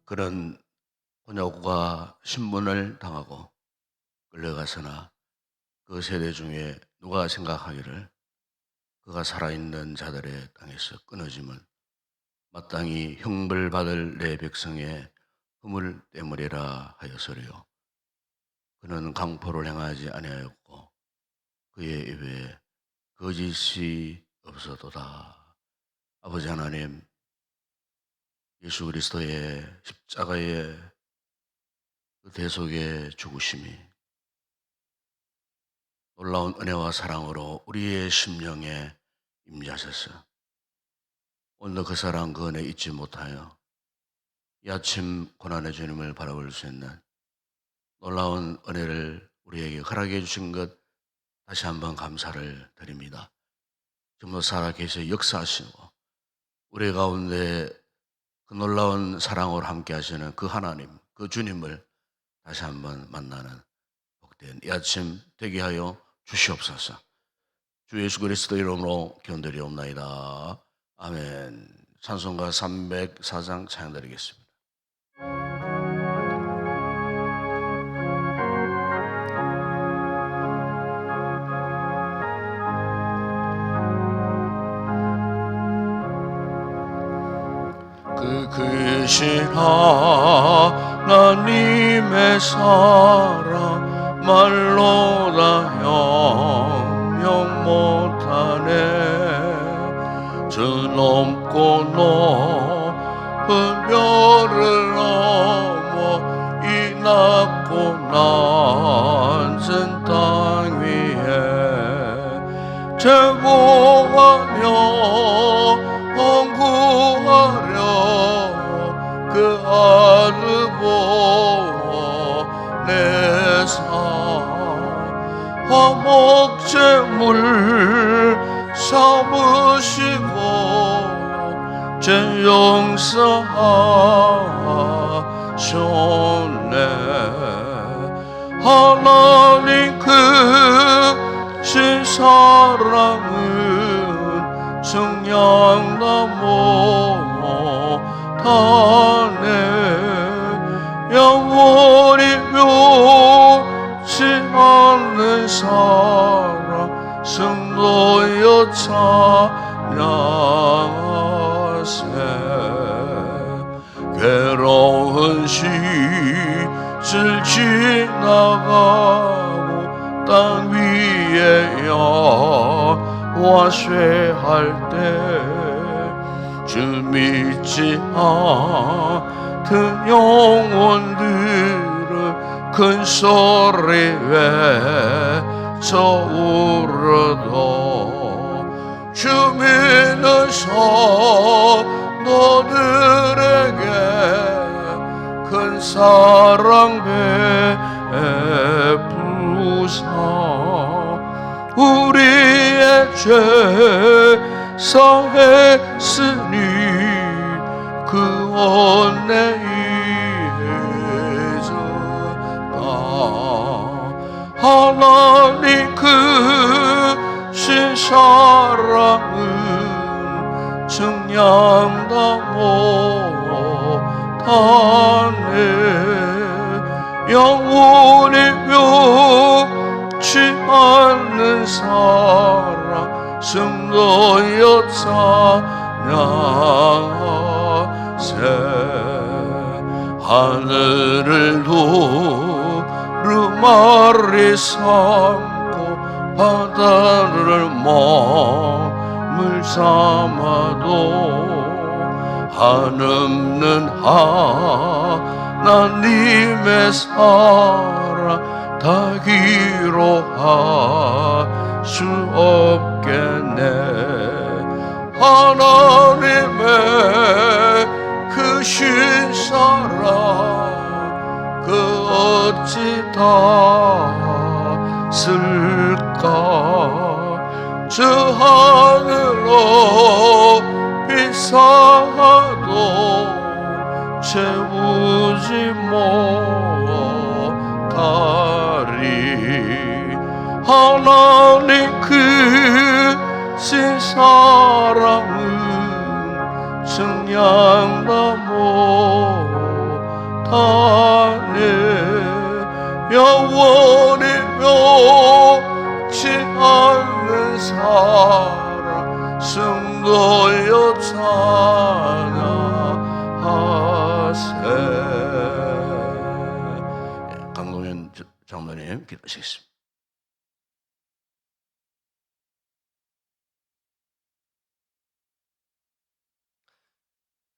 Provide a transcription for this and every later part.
그는 혼야고가 신문을 당하고 끌려가서나 그 세대 중에 누가 생각하기를 그가 살아있는 자들의 땅에서 끊어짐은 마땅히 형벌받을 내 백성의 허물 때문이라 하여서리요. 그는 강포를 행하지 아니하였고 그의 입에 거짓이 없어도다. 아버지 하나님, 예수 그리스도의 십자가의 그 대속의 죽으심이 놀라운 은혜와 사랑으로 우리의 심령에 임재하셔서 오늘 그 사랑 그 은혜 잊지 못하여 이 아침 고난의 주님을 바라볼 수 있는 놀라운 은혜를 우리에게 허락해 주신 것 다시 한번 감사를 드립니다. 정말 살아계셔 역사하시고 우리 가운데 그 놀라운 사랑으로 함께 하시는 그 하나님, 그 주님을 다시 한번 만나는 복된 이 아침 되게 하여 주시옵소서. 주 예수 그리스도 이름으로 기원드리옵나이다. 아멘. 찬송가 304장 찬양드리겠습니다. 그 크신 하나님의 사랑 말로 다 형용 못하네. 저 넘고 높은 별을 넘어 이 낮고 낮은 땅 위에 제보하며 구하려 그 아들 보내사 화목제물 삼으시고 죄 용서하셨네. 하나님 그 신사랑은 정량나 못하네. 영원히 묘치 않는 사랑 성도여 찬양하세. 괴로운 시절 지나가고 땅 위에 여호와 쇠할 때 주 믿지 않던 영혼들은 큰 소리 외쳐 울어도 주 믿는 성도들에게 큰 사랑 베푸사 우리의 죄 사했으니 그 은혜 잊어라. 하나님 그 신사랑은 정량다 못하네. 영원히 묘치 않는 사랑 성도여 찬양하세. 하늘을 두루마리 삼고 바다를 몸을 삼아도 한없는 하나님의 사랑 다 기록할 수 없겠네. 하나님의 그 신사랑 그 어찌 다 쓸까. 저 하늘로 비싸도 채우지 못하리. 하나님 그 신사랑은 정량나 강동현 장로님 기도하시겠습니다.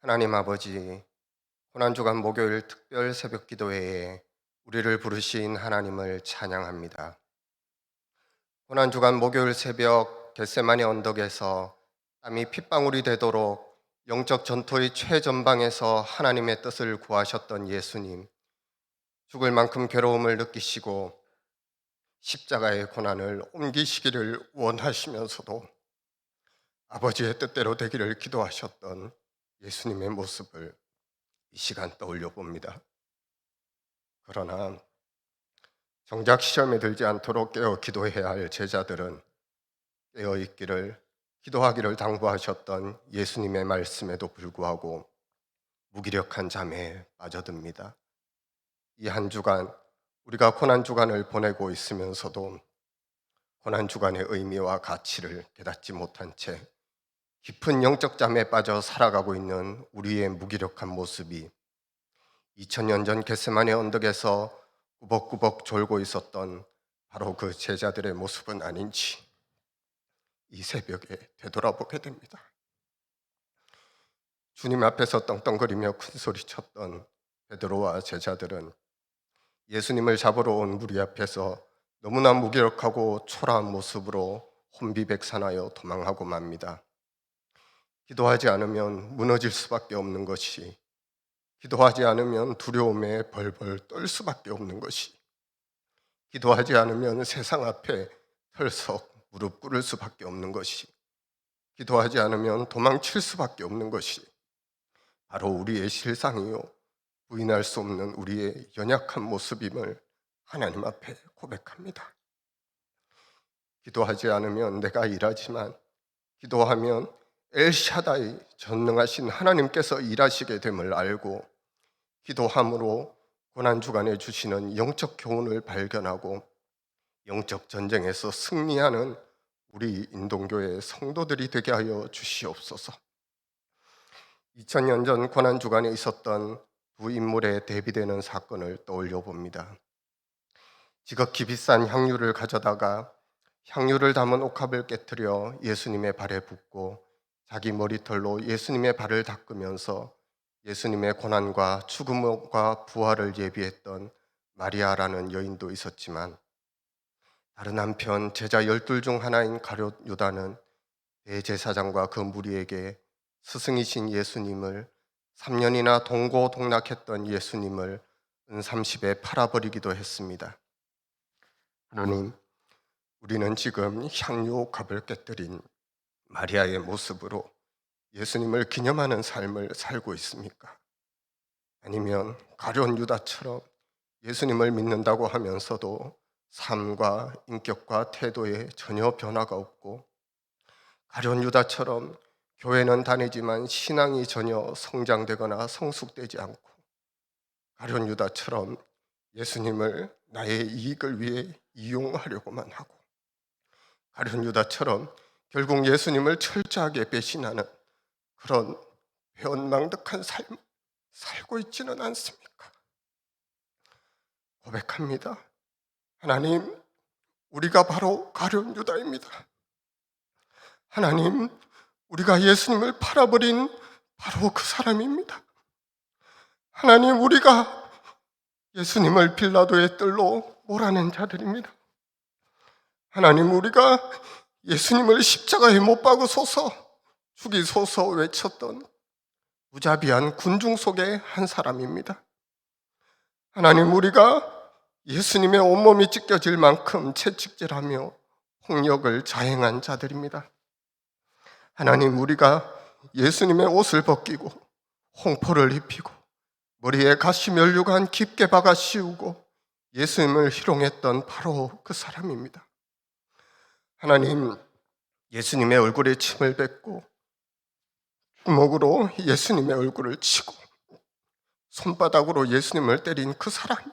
하나님 아버지, 고난주간 목요일 특별 새벽 기도회에 우리를 부르신 하나님을 찬양합니다. 고난주간 목요일 새벽 겟세마네 언덕에서 땀이 핏방울이 되도록 영적 전투의 최전방에서 하나님의 뜻을 구하셨던 예수님, 죽을 만큼 괴로움을 느끼시고 십자가의 고난을 옮기시기를 원하시면서도 아버지의 뜻대로 되기를 기도하셨던 예수님의 모습을 이 시간 떠올려 봅니다. 그러나 정작 시험에 들지 않도록 깨어 기도해야 할 제자들은 깨어 있기를, 기도하기를 당부하셨던 예수님의 말씀에도 불구하고 무기력한 잠에 빠져듭니다. 이 한 주간 우리가 고난 주간을 보내고 있으면서도 고난 주간의 의미와 가치를 깨닫지 못한 채 깊은 영적 잠에 빠져 살아가고 있는 우리의 무기력한 모습이 2000년 전 겟세마네 언덕에서 꾸벅꾸벅 졸고 있었던 바로 그 제자들의 모습은 아닌지 이 새벽에 되돌아보게 됩니다. 주님 앞에서 떵떵거리며 큰소리쳤던 베드로와 제자들은 예수님을 잡으러 온 무리 앞에서 너무나 무기력하고 초라한 모습으로 혼비백산하여 도망하고 맙니다. 기도하지 않으면 무너질 수밖에 없는 것이, 기도하지 않으면 두려움에 벌벌 떨 수밖에 없는 것이, 기도하지 않으면 세상 앞에 털썩 무릎 꿇을 수밖에 없는 것이, 기도하지 않으면 도망칠 수밖에 없는 것이 바로 우리의 실상이요, 부인할 수 없는 우리의 연약한 모습임을 하나님 앞에 고백합니다. 기도하지 않으면 내가 일하지만 기도하면 엘샤다이 전능하신 하나님께서 일하시게 됨을 알고 기도함으로 고난주간에 주시는 영적 교훈을 발견하고 영적 전쟁에서 승리하는 우리 인동교회 성도들이 되게 하여 주시옵소서. 2000년 전 고난주간에 있었던 두 인물에 대비되는 사건을 떠올려 봅니다. 지극히 비싼 향유를 가져다가 향유를 담은 옥합을 깨뜨려 예수님의 발에 붓고 자기 머리털로 예수님의 발을 닦으면서 예수님의 고난과 죽음과 부활을 예비했던 마리아라는 여인도 있었지만, 다른 한편 제자 12 중 하나인 가룟 유다는 대제사장과 그 무리에게 스승이신 예수님을, 3년이나 동고동락했던 예수님을 은30에 팔아버리기도 했습니다. 하나님, 우리는 지금 향유 옥합을 깨뜨린 마리아의 모습으로 예수님을 기념하는 삶을 살고 있습니까? 아니면 가룟 유다처럼 예수님을 믿는다고 하면서도 삶과 인격과 태도에 전혀 변화가 없고, 가룟 유다처럼 교회는 다니지만 신앙이 전혀 성장되거나 성숙되지 않고, 가룟 유다처럼 예수님을 나의 이익을 위해 이용하려고만 하고, 가룟 유다처럼 결국 예수님을 철저하게 배신하는 그런 배은망덕한 삶을 살고 있지는 않습니까? 고백합니다. 하나님, 우리가 바로 가룟 유다입니다. 하나님, 우리가 예수님을 팔아버린 바로 그 사람입니다. 하나님, 우리가 예수님을 빌라도의 뜰로 몰아낸 자들입니다. 하나님, 우리가 예수님을 십자가에 못 박으소서, 죽이소서 외쳤던 무자비한 군중 속의 한 사람입니다. 하나님, 우리가 예수님의 온몸이 찢겨질 만큼 채찍질하며 폭력을 자행한 자들입니다. 하나님, 우리가 예수님의 옷을 벗기고 홍포를 입히고 머리에 가시면류관 깊게 박아 씌우고 예수님을 희롱했던 바로 그 사람입니다. 하나님, 예수님의 얼굴에 침을 뱉고 주먹으로 예수님의 얼굴을 치고 손바닥으로 예수님을 때린 그 사람이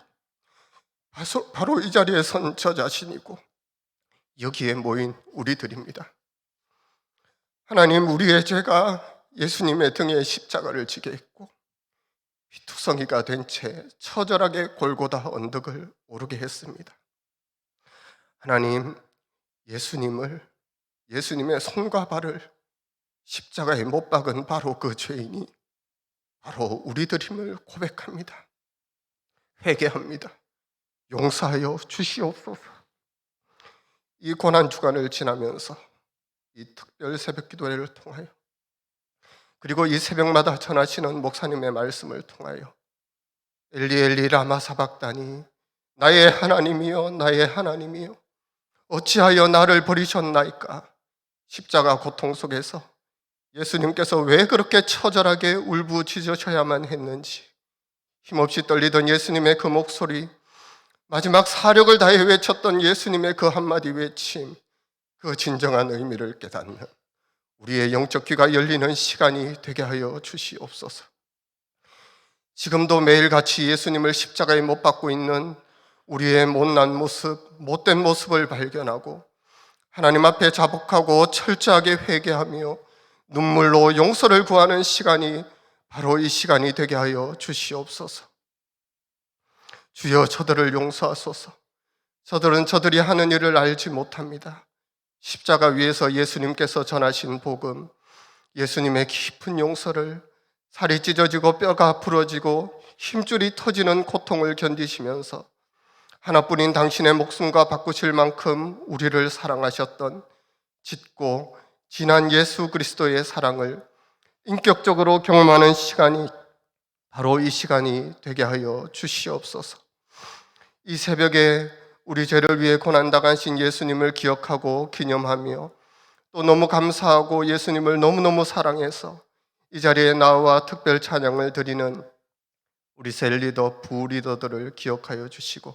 바로 이 자리에 선 저 자신이고 여기에 모인 우리들입니다. 하나님, 우리의 죄가 예수님의 등에 십자가를 지게 했고 죽성이가 된 채 처절하게 골고다 언덕을 오르게 했습니다. 하나님, 예수님의 손과 발을 십자가에 못 박은 바로 그 죄인이 바로 우리들임을 고백합니다. 회개합니다. 용서하여 주시옵소서. 이 고난 주간을 지나면서 이 특별 새벽 기도회를 통하여, 그리고 이 새벽마다 전하시는 목사님의 말씀을 통하여 엘리 엘리 라마 사박다니, 나의 하나님이여 나의 하나님이여 어찌하여 나를 버리셨나이까. 십자가 고통 속에서 예수님께서 왜 그렇게 처절하게 울부짖으셔야만 했는지, 힘없이 떨리던 예수님의 그 목소리, 마지막 사력을 다해 외쳤던 예수님의 그 한마디 외침, 그 진정한 의미를 깨닫는 우리의 영적 귀가 열리는 시간이 되게 하여 주시옵소서. 지금도 매일같이 예수님을 십자가에 못 박고 있는 우리의 못난 모습, 못된 모습을 발견하고 하나님 앞에 자복하고 철저하게 회개하며 눈물로 용서를 구하는 시간이 바로 이 시간이 되게 하여 주시옵소서. 주여, 저들을 용서하소서. 저들은 저들이 하는 일을 알지 못합니다. 십자가 위에서 예수님께서 전하신 복음, 예수님의 깊은 용서를, 살이 찢어지고 뼈가 부러지고 힘줄이 터지는 고통을 견디시면서 하나뿐인 당신의 목숨과 바꾸실 만큼 우리를 사랑하셨던 짙고 진한 예수 그리스도의 사랑을 인격적으로 경험하는 시간이 바로 이 시간이 되게 하여 주시옵소서. 이 새벽에 우리 죄를 위해 고난당하신 예수님을 기억하고 기념하며 또 너무 감사하고 예수님을 너무너무 사랑해서 이 자리에 나와 특별 찬양을 드리는 우리 셀리더, 부리더들을 기억하여 주시고,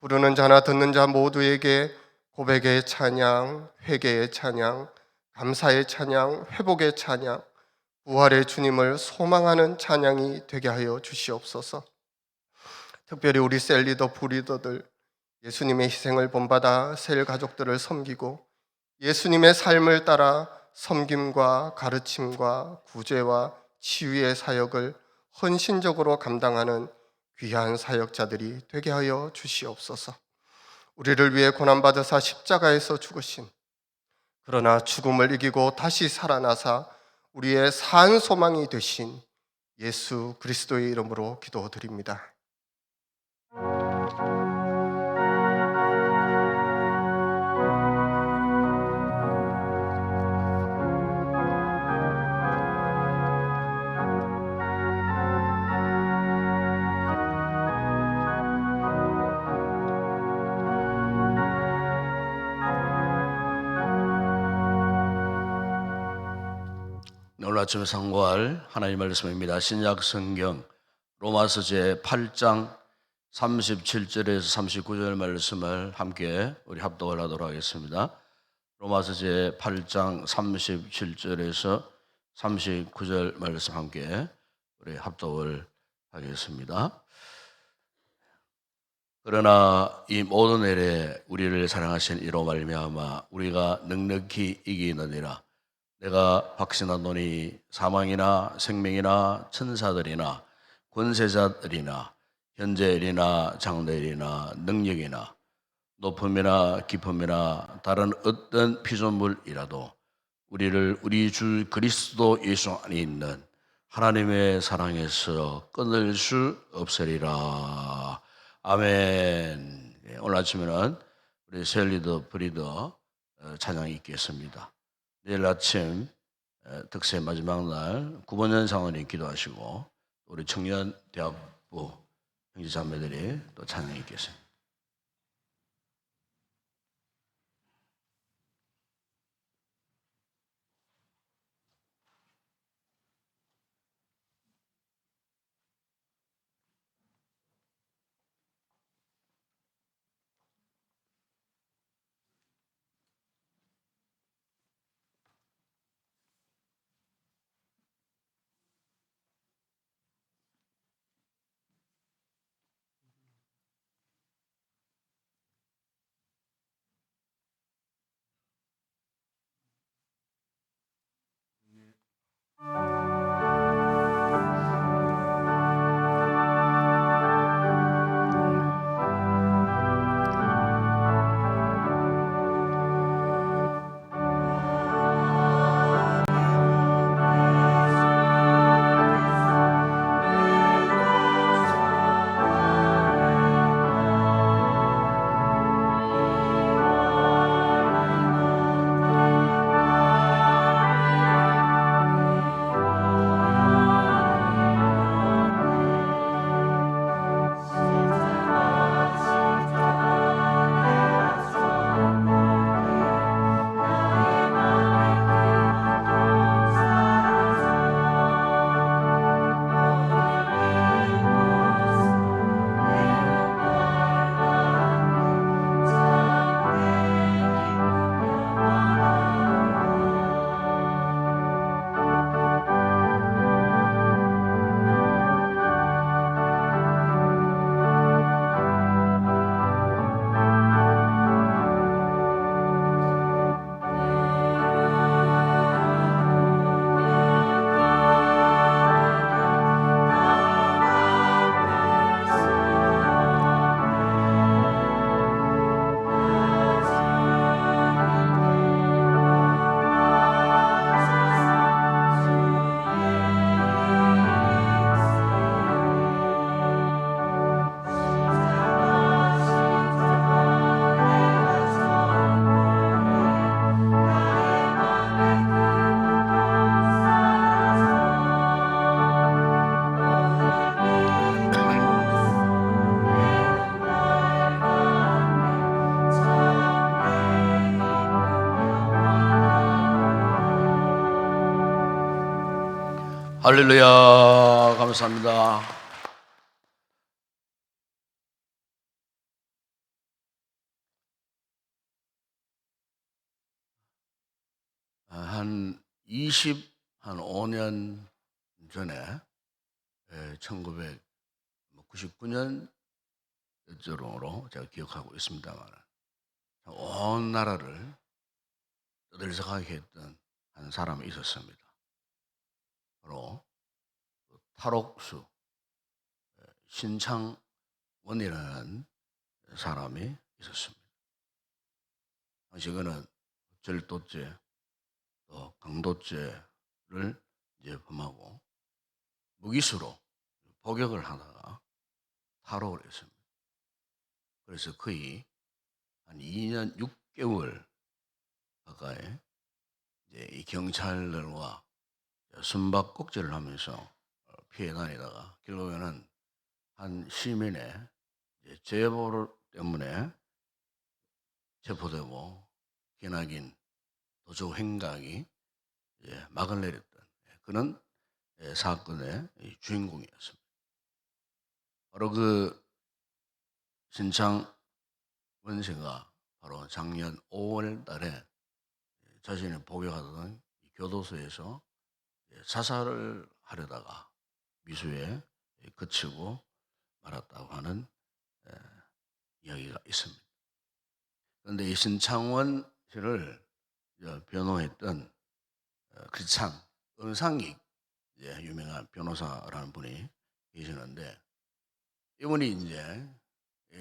부르는 자나 듣는 자 모두에게 고백의 찬양, 회개의 찬양, 감사의 찬양, 회복의 찬양, 부활의 주님을 소망하는 찬양이 되게 하여 주시옵소서. 특별히 우리 셀리더, 부리더들, 예수님의 희생을 본받아 셀 가족들을 섬기고 예수님의 삶을 따라 섬김과 가르침과 구제와 치유의 사역을 헌신적으로 감당하는 귀한 사역자들이 되게 하여 주시옵소서. 우리를 위해 고난받으사 십자가에서 죽으신, 그러나 죽음을 이기고 다시 살아나사 우리의 산 소망이 되신 예수 그리스도의 이름으로 기도드립니다. 오늘 아침에 상고할 하나님 말씀입니다. 신약 성경 로마서 제 8장 37절에서 39절 말씀을 함께 우리 합독을 하도록 하겠습니다. 로마서 제 8장 37절에서 39절 말씀 함께 우리 합독을 하겠습니다. 그러나 이 모든 일에 우리를 사랑하신 이로 말미암아 우리가 넉넉히 이기느니라. 내가 확신하노니 사망이나 생명이나 천사들이나 권세자들이나 현재일이나 장래일이나 능력이나 높음이나 깊음이나 다른 어떤 피조물이라도 우리를 우리 주 그리스도 예수 안에 있는 하나님의 사랑에서 끊을 수 없으리라. 아멘. 오늘 아침에는 우리 셀리더 브리더 찬양이 있겠습니다. 내일 아침 득세 마지막 날 9번년 상원이 기도하시고 우리 청년대학부 형제자매들이 또 찬양이 있겠습니다. 할렐루야. 감사합니다. 한 5년 전에 1999년 쯤으로 제가 기억하고 있습니다만 온 나라를 떠들썩하게 했던 한 사람이 있었습니다. 바로 그 탈옥수 신창원이라는 사람이 있었습니다. 당시 그는 절도죄 또 강도죄를 이제 범하고 무기수로 복역을 하다가 탈옥을 했습니다. 그래서 거의 한 2년 6개월 가까이 이제 이 경찰들과 숨바꼭질을 하면서 피해 다니다가 결국에는 한 시민의 이제 제보 때문에 체포되고 기나긴 도주 행각이 막을 내렸던 그런 사건의 주인공이었습니다. 바로 그 신창원 씨가 바로 작년 5월 달에 자신이 복역하던 교도소에서 자살을 하려다가 미수에 그치고 말았다고 하는 이야기가 있습니다. 그런데 이 신창원 씨를 변호했던 크리찬 은상익 유명한 변호사라는 분이 계시는데 이분이 이제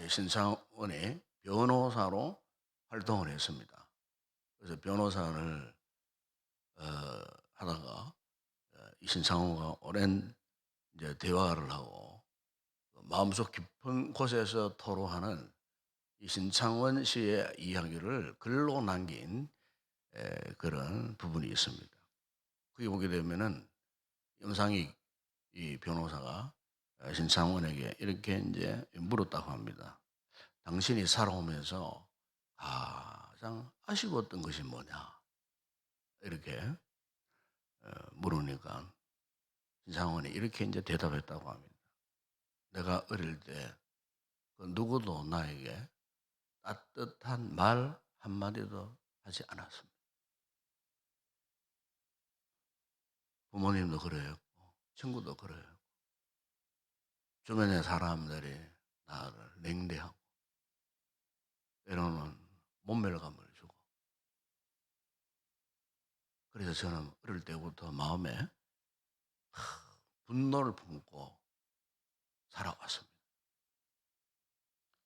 신창원의 변호사로 활동을 했습니다. 그래서 변호사를 하다가 이 신창원과 오랜 이제 대화를 하고 마음속 깊은 곳에서 토로하는 이 신창원 씨의 이야기를 글로 남긴 그런 부분이 있습니다. 거기 보게 되면은 영상이 이 변호사가 신창원에게 이렇게 이제 물었다고 합니다. 당신이 살아오면서 가장 아쉬웠던 것이 뭐냐? 이렇게 물으니까 신창원이 이렇게 이제 대답했다고 합니다. 내가 어릴 때 그 누구도 나에게 따뜻한 말 한마디도 하지 않았습니다. 부모님도 그래요. 친구도 그래요. 주변의 사람들이 나를 냉대하고 때로는 못멸감을 주고 그래서 저는 어릴 때부터 마음에 분노를 품고 살아왔습니다.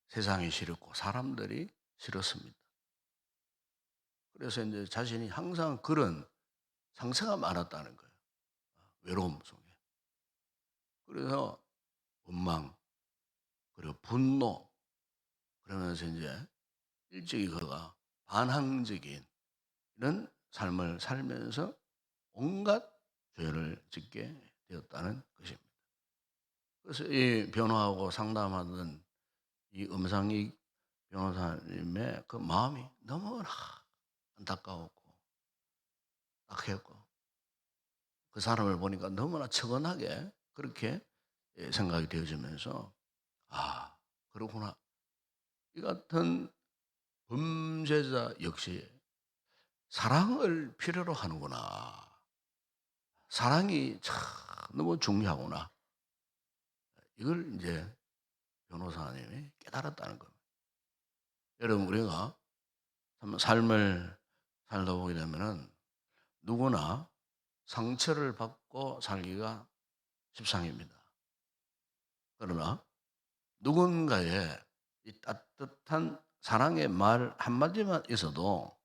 세상이 싫었고 사람들이 싫었습니다. 그래서 이제 자신이 항상 그런 상처가 많았다는 거예요. 외로움 속에. 그래서 원망 그리고 분노 그러면서 이제 일찍이 그가 반항적인 이런 삶을 살면서 온갖 죄를 짓게 되었다는 것입니다. 그래서 이 변호하고 상담하던 이 음상익 변호사님의 그 마음이 너무나 안타까웠고 딱했고 그 사람을 보니까 너무나 처건하게 그렇게 생각이 되어지면서 그렇구나. 이 같은 범죄자 역시 사랑을 필요로 하는구나. 사랑이 참 너무 중요하구나. 이걸 이제 변호사님이 깨달았다는 겁니다. 여러분 우리가 참 삶을 살다 보게 되면은 누구나 상처를 받고 살기가 십상입니다. 그러나 누군가의 이 따뜻한 사랑의 말 한마디만 있어도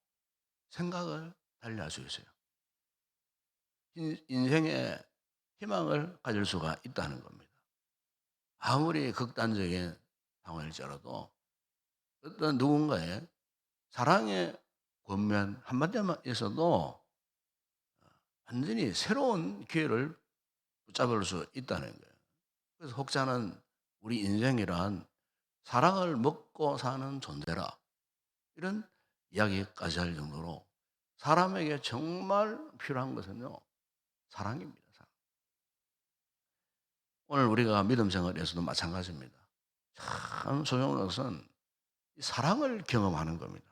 생각을 달리할 수 있어요. 인생에 희망을 가질 수가 있다는 겁니다. 아무리 극단적인 상황일지라도 어떤 누군가의 사랑의 권면 한마디만 있어도 완전히 새로운 기회를 붙잡을 수 있다는 거예요. 그래서 혹자는 우리 인생이란 사랑을 먹고 사는 존재라 이런 이야기까지 할 정도로 사람에게 정말 필요한 것은요 사랑입니다. 사랑. 오늘 우리가 믿음 생활에서도 마찬가지입니다. 참 소중한 것은 이 사랑을 경험하는 겁니다.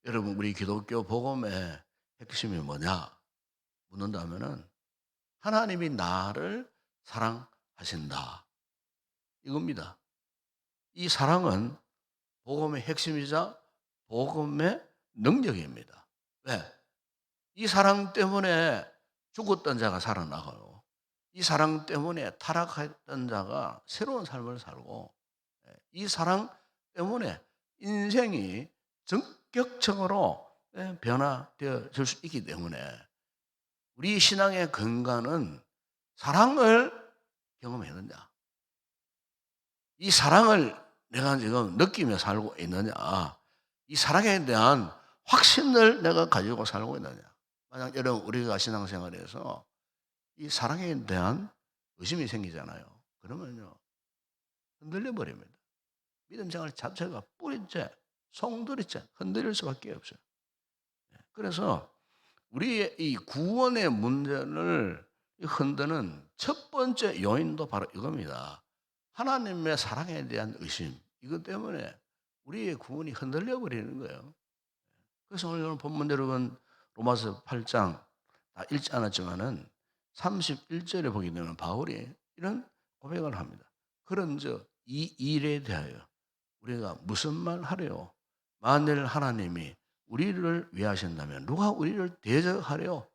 여러분, 우리 기독교 복음의 핵심이 뭐냐 묻는다면은 하나님이 나를 사랑하신다 이겁니다. 이 사랑은 복음의 핵심이자 복음의 능력입니다. 왜? 이 사랑 때문에 죽었던 자가 살아나가요. 이 사랑 때문에 타락했던 자가 새로운 삶을 살고, 이 사랑 때문에 인생이 전격적으로 변화되어질 수 있기 때문에 우리 신앙의 근간은 사랑을 경험했느냐, 이 사랑을 내가 지금 느끼며 살고 있느냐, 이 사랑에 대한 확신을 내가 가지고 살고 있느냐. 만약 여러분 우리가 신앙생활에서 이 사랑에 대한 의심이 생기잖아요. 그러면요 흔들려 버립니다. 믿음 생활 자체가 뿌리째, 송두리째 흔들릴 수밖에 없어요. 그래서 우리의 이 구원의 문제를 흔드는 첫 번째 요인도 바로 이겁니다. 하나님의 사랑에 대한 의심. 이것 때문에 우리의 구원이 흔들려 버리는 거예요. 그래서 오늘 본문대로 본 로마서 8장 다 읽지 않았지만은 31절에 보게 되면 바울이 이런 고백을 합니다. 그런즉 이 일에 대하여 우리가 무슨 말 하래요? 만일 하나님이 우리를 위하신다면 누가 우리를 대적하래요?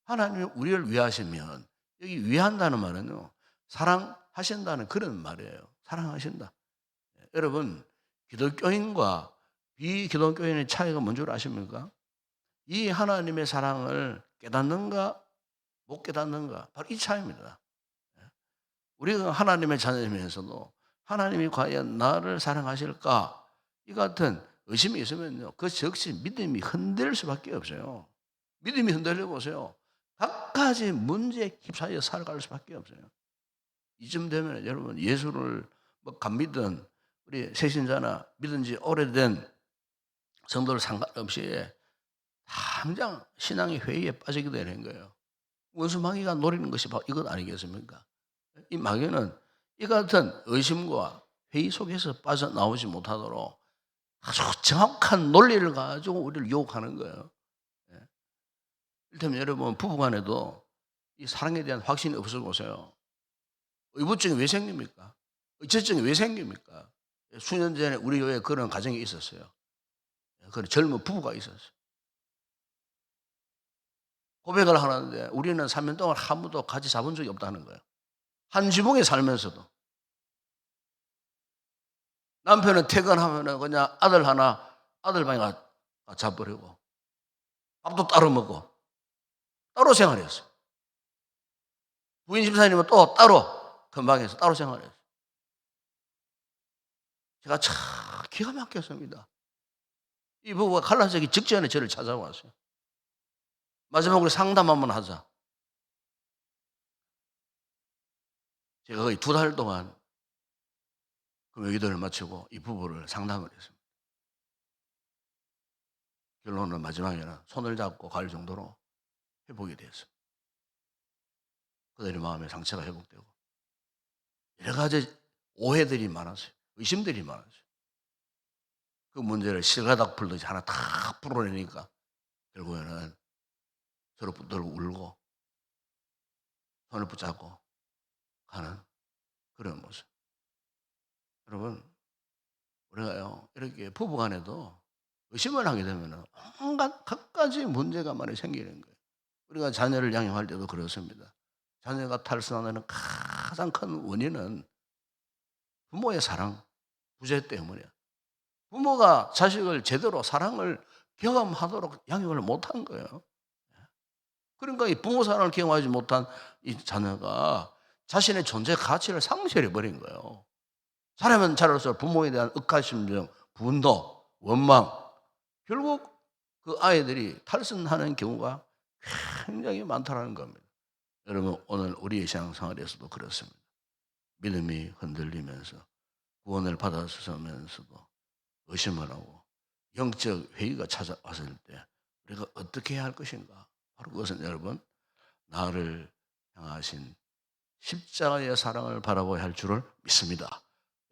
하나님이 우리를 위하시면 여기 위한다는 말은요 사랑하신다는 그런 말이에요. 사랑하신다. 여러분 기독교인과 비기독교인의 차이가 뭔 줄 아십니까? 이 하나님의 사랑을 깨닫는가 못 깨닫는가 바로 이 차이입니다. 우리가 하나님의 자녀이면서도 하나님이 과연 나를 사랑하실까 이 같은 의심이 있으면요 그 즉시 믿음이 흔들릴 수밖에 없어요. 믿음이 흔들려 보세요. 갖가지 문제에 휩싸여 살아갈 수밖에 없어요. 이쯤 되면 여러분 예수를 간 믿든 우리 새신자나 믿은 지 오래된 성도들 상관없이 당장 신앙의 회의에 빠지게 되는 거예요. 원수 마귀가 노리는 것이 바로 이것 아니겠습니까? 이 마귀는 이 같은 의심과 회의 속에서 빠져나오지 못하도록 아주 정확한 논리를 가지고 우리를 유혹하는 거예요. 예. 이를테면 여러분 부부간에도 이 사랑에 대한 확신이 없어 보세요. 의부증이 왜 생깁니까? 의처증이 왜 생깁니까? 수년 전에 우리 교회에 그런 가정이 있었어요. 그런 젊은 부부가 있었어요. 고백을 하는데 우리는 3년 동안 한 번도 같이 잡은 적이 없다는 거예요. 한 지붕에 살면서도. 남편은 퇴근하면 그냥 아들 하나, 아들 방에 잡버리고 밥도 따로 먹고 따로 생활했어요. 부인 집사님은 또 따로 큰 방에서 따로 생활했어요. 제가 참 기가 막혔습니다. 이 부부가 갈라지기 직전에 저를 찾아왔어요. 마지막으로 상담 한번 하자. 제가 거의 2달 동안 금요기도를 마치고 이 부부를 상담을 했습니다. 결론은 마지막에는 손을 잡고 갈 정도로 회복이 됐어요. 그들의 마음의 상처가 회복되고 여러 가지 오해들이 많았어요. 의심들이 많았어요. 그 문제를 실가닥 풀듯이 하나 다 풀어내니까 결국에는 서로 붙들고 울고 손을 붙잡고 가는 그런 모습. 여러분 우리가요 이렇게 부부간에도 의심을 하게 되면 온갖 갖가지 문제가 많이 생기는 거예요. 우리가 자녀를 양육할 때도 그렇습니다. 자녀가 탈선하는 가장 큰 원인은 부모의 사랑, 부재 때문이에요. 부모가 자식을 제대로 사랑을 경험하도록 양육을 못한 거예요. 그러니까 이 부모 사랑을 경험하지 못한 이 자녀가 자신의 존재 가치를 상실해 버린 거예요. 자라면 자랄수록 부모에 대한 억하심정, 분노, 원망, 결국 그 아이들이 탈선하는 경우가 굉장히 많다는 겁니다. 여러분 오늘 우리의 신앙생활에서도 그렇습니다. 믿음이 흔들리면서 구원을 받았으면서도 의심을 하고 영적 회의가 찾아왔을 때 우리가 어떻게 해야 할 것인가? 바로 그것은 여러분 나를 향하신 십자가의 사랑을 바라봐야 할 줄을 믿습니다.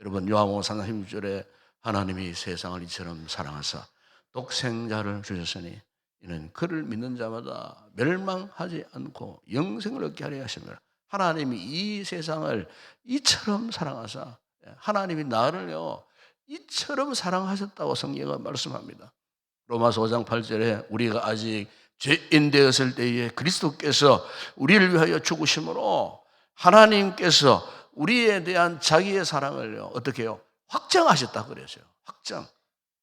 여러분, 요한복음 3장 16절에 하나님이 세상을 이처럼 사랑하사 독생자를 주셨으니 이는 그를 믿는 자마다 멸망하지 않고 영생을 얻게 하려 하십니다. 하나님이 이 세상을 이처럼 사랑하사, 하나님이 나를요 이처럼 사랑하셨다고 성경은 말씀합니다. 로마서 5장 8절에 우리가 아직 죄인 되었을 때에 그리스도께서 우리를 위하여 죽으심으로 하나님께서 우리에 대한 자기의 사랑을요 어떻게 해요? 확정하셨다 그랬어요.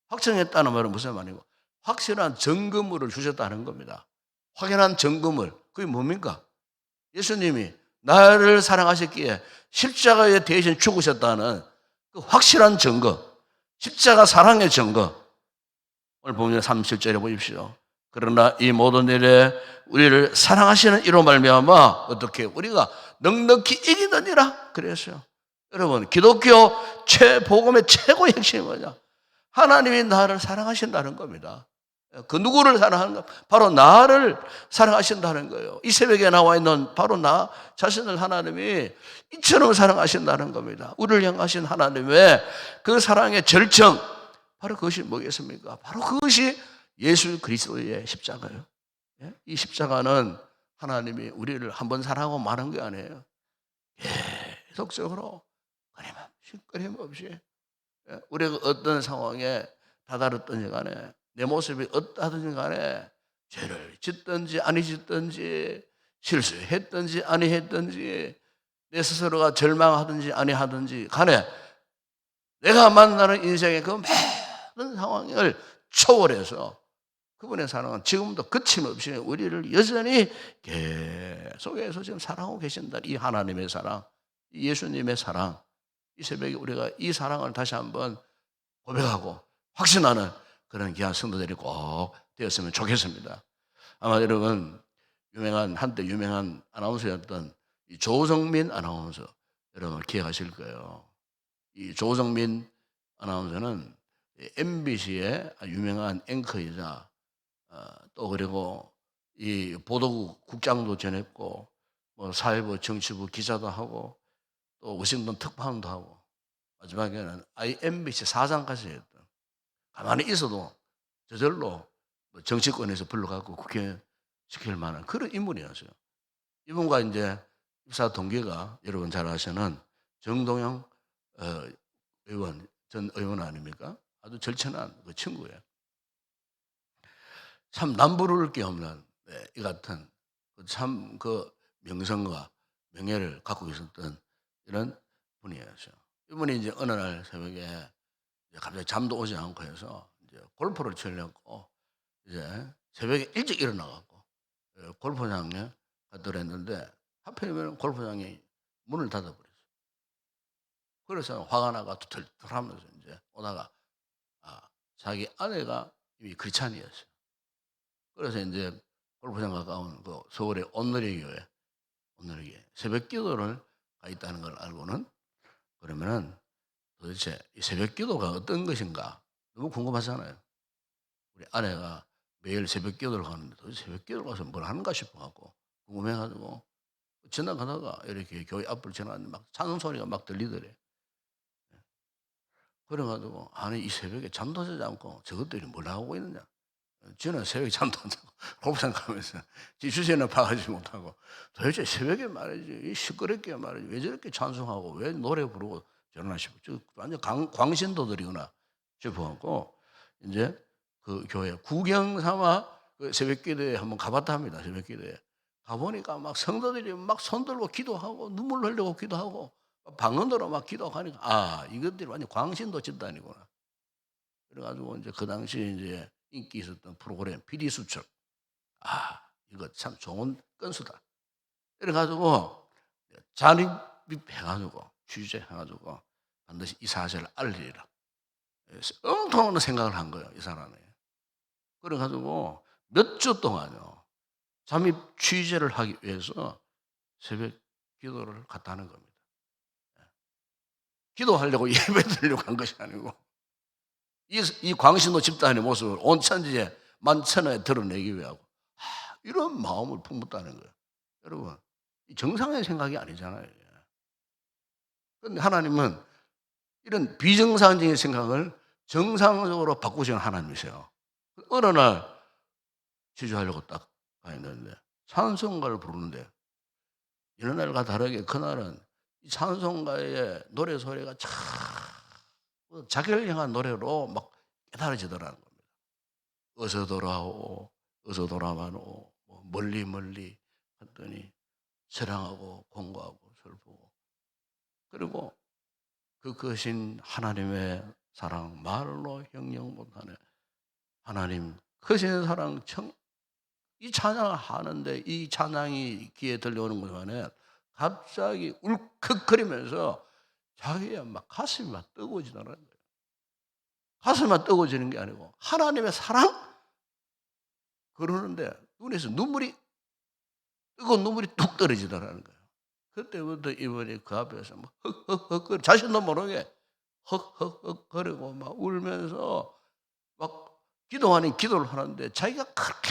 확정했다는 말은 무슨 말이고, 확실한 증거물을 주셨다는 겁니다. 확연한 증거물. 그게 뭡니까? 예수님이 나를 사랑하셨기에 십자가에 대신 죽으셨다는 그 확실한 증거, 십자가 사랑의 증거. 오늘 보면 37절에 보십시오. 그러나 이 모든 일에 우리를 사랑하시는 이로 말미암아 어떻게 우리가 넉넉히 이기느니라 그랬어요. 여러분, 기독교 복음의 최고의 핵심이 뭐냐? 하나님이 나를 사랑하신다는 겁니다. 그 누구를 사랑하는 가? 바로 나를 사랑하신다는 거예요. 이 새벽에 나와 있는 바로 나 자신을 하나님이 이처럼 사랑하신다는 겁니다. 우리를 향하신 하나님의 그 사랑의 절정, 바로 그것이 뭐겠습니까? 바로 그것이 예수 그리스도의 십자가예요. 이 십자가는 하나님이 우리를 한 번 사랑하고 마는 게 아니에요. 계속적으로 끊임없이 우리가 어떤 상황에 다다랐든지 간에, 내 모습이 어떠하든지 간에, 죄를 짓든지 아니 짓든지, 실수했든지 아니 했든지, 내 스스로가 절망하든지 아니 하든지 간에 내가 만나는 인생의 그 모든 상황을 초월해서 그분의 사랑은 지금도 거침없이 우리를 여전히 계속해서 지금 사랑하고 계신다. 이 하나님의 사랑, 이 예수님의 사랑, 이 새벽에 우리가 이 사랑을 다시 한번 고백하고 확신하는 그런 귀한 성도들이 꼭 되었으면 좋겠습니다. 아마 여러분 한때 유명한 아나운서였던 이 조정민 아나운서 여러분 기억하실 거예요. 이 조정민 아나운서는 MBC의 유명한 앵커이자 또 그리고 이 보도국 국장도 지냈고, 뭐 사회부 정치부 기자도 하고, 또 워싱턴 특파원도 하고, 마지막에는 MBC 사장까지 했던, 가만히 있어도 저절로 정치권에서 불러갖고 국회 시킬 만한 그런 인물이었어요. 이분과 이제 입사 동기가 여러분 잘 아시는 정동영 전 의원 아닙니까? 아주 절친한 그 친구예요. 참 남부를 게 없는 이 같은 참 그 명성과 명예를 갖고 있었던 이런 분이었어요. 이분이 이제 어느 날 새벽에 갑자기 잠도 오지 않고 해서 이제 골프를 치려고 이제 새벽에 일찍 일어나갖고 골프장에 가더랬는데 하필이면 골프장이 문을 닫아버렸어요. 그래서 화가 나가 털털하면서 이제 오다가 자기 아내가 이미 크리스찬이었어요. 그래서 이제 골프장 가까운 그 서울의 온누리 교회 새벽 기도를 가 있다는 걸 알고는, 그러면은 도대체 이 새벽 기도가 어떤 것인가 너무 궁금하잖아요. 우리 아내가 매일 새벽 기도를 가는데 도대체 새벽 기도를 가서 뭘 하는가 싶어갖고 궁금해가지고 지나가다가 이렇게 교회 앞을 지나갔는데 막 찬송 소리가 막 들리더래. 그래가지고 아니 이 새벽에 잠도 자지 않고 저것들이 뭘 하고 있느냐. 저는 새벽에 잠도 안 자고 골프장 가면서 지 주제는 파악하지 못하고 도대체 새벽에 말이지 이 시끄럽게 말이지 왜 저렇게 찬송하고 왜 노래 부르고 저러나 싶어. 저 완전 광신도들이구나 싶어갖고 이제 그 교회 구경 삼아 그 새벽 기도에 한번 가봤다 합니다. 새벽 기도에 가보니까 막 성도들이 막 손들고 기도하고 눈물 흘리고 기도하고 방언으로 막 기도하니까 이것들이 완전 광신도 집단이구나. 그래가지고 이제 그 당시에 이제 인기 있었던 프로그램 PD 수첩, 이거 참 좋은 건수다. 그래가지고 잔입해가지고 취재해가지고 반드시 이 사실을 알리리라. 엉뚱한 생각을 한 거예요, 이 사람이. 그래가지고 몇 주 동안요 잠입 취재를 하기 위해서 새벽 기도를 갔다 하는 겁니다. 기도하려고 예배 드리려고 한 것이 아니고 이 광신도 집단의 모습을 온 천지에 만천하에 드러내기 위하고 이런 마음을 품었다는 거예요. 여러분, 정상의 생각이 아니잖아요. 그런데 하나님은 이런 비정상적인 생각을 정상적으로 바꾸시는 하나님이세요. 어느 날 취조하려고 딱 가있는데 찬송가를 부르는데 이런 날과 다르게 그날은 이 찬송가의 노래 소리가 참 자기를 향한 노래로 막 깨달아지더라는 겁니다. 어서 돌아오, 어서 돌아와노, 뭐 멀리 멀리 했더니 사랑하고 공고하고 슬프고, 그리고 그 크신 하나님의 사랑 말로 형용 못하네. 하나님 크신 사랑 이 찬양을 하는데 이 찬양이 귀에 들려오는 것만에 갑자기 울컥거리면서 자기의 막 가슴이 막 뜨거워지더라는 거예요. 가슴이 막 뜨거워지는 게 아니고 하나님의 사랑 그러는데 눈에서 뜨거운 눈물이 뚝 떨어지더라는 거예요. 그때부터 이분이 그 앞에서 막 헉헉헉 자신도 모르게 헉헉헉 거리고 막 울면서 막 기도 아닌 기도를 하는데 자기가 그렇게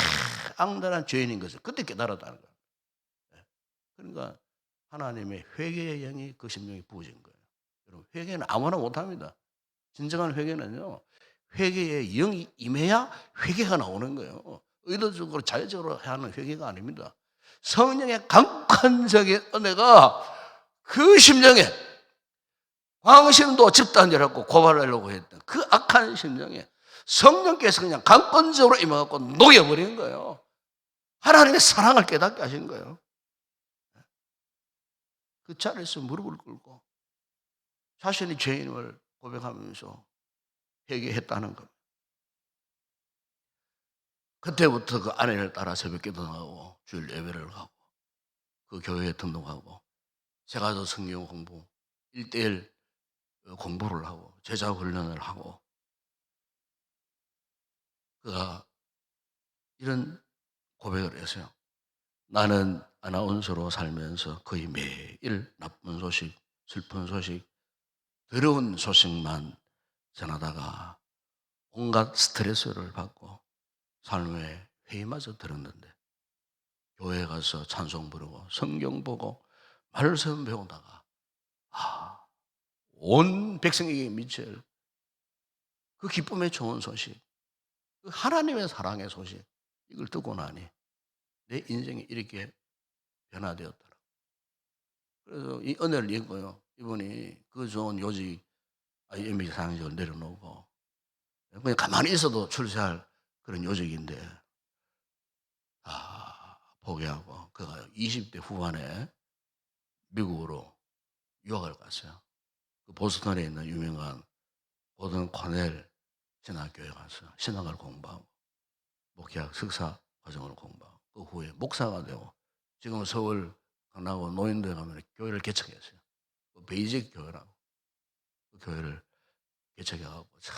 악랄한 죄인인 것을 그때 깨달았다는 거예요. 그러니까 하나님의 회개의 영이 그 심령에 부어진 거예요. 여러분, 회개는 아무나 못합니다. 진정한 회개는요, 회개의 영이 임해야 회개가 나오는 거예요. 의도적으로 자율적으로 하는 회개가 아닙니다. 성령의 강권적인 은혜가 그 심령에 광신도 집단이라고 고발하려고 했던 그 악한 심령에 성령께서 그냥 강권적으로 임해갖고 녹여버린 거예요. 하나님의 사랑을 깨닫게 하신 거예요. 그 자리에서 무릎을 꿇고 자신이 죄인임을 고백하면서 회개했다는 겁니다. 그때부터 그 아내를 따라 새벽기도 나가고 주일 예배를 가고 그 교회에 등록하고 제가도 성경 공부 1:1 공부를 하고 제자 훈련을 하고, 그가 이런 고백을 했어요. 나는 아나운서로 살면서 거의 매일 나쁜 소식, 슬픈 소식, 더러운 소식만 전하다가 온갖 스트레스를 받고 삶의 회의마저 들었는데 교회 가서 찬송 부르고 성경 보고 말씀 배우다가 온 백성에게 미칠 그 기쁨의 좋은 소식, 그 하나님의 사랑의 소식, 이걸 듣고 나니 내 인생이 이렇게 변화되었더라. 그래서 이 은혜를 입고요, 이분이 그 좋은 요직 MB 상직을 내려놓고 그냥 가만히 있어도 출세할 그런 요직인데 포기하고 그가 20대 후반에 미국으로 유학을 갔어요. 그 보스턴에 있는 유명한 고든 코넬 신학교에 가서 신학을 공부하고 목회학 석사 과정을 공부하고 그 후에 목사가 되고 지금 서울 강남구 노인도에 가면 교회를 개척했어요. 그 베이직 교회라고 그 교회를 개척해가지고 참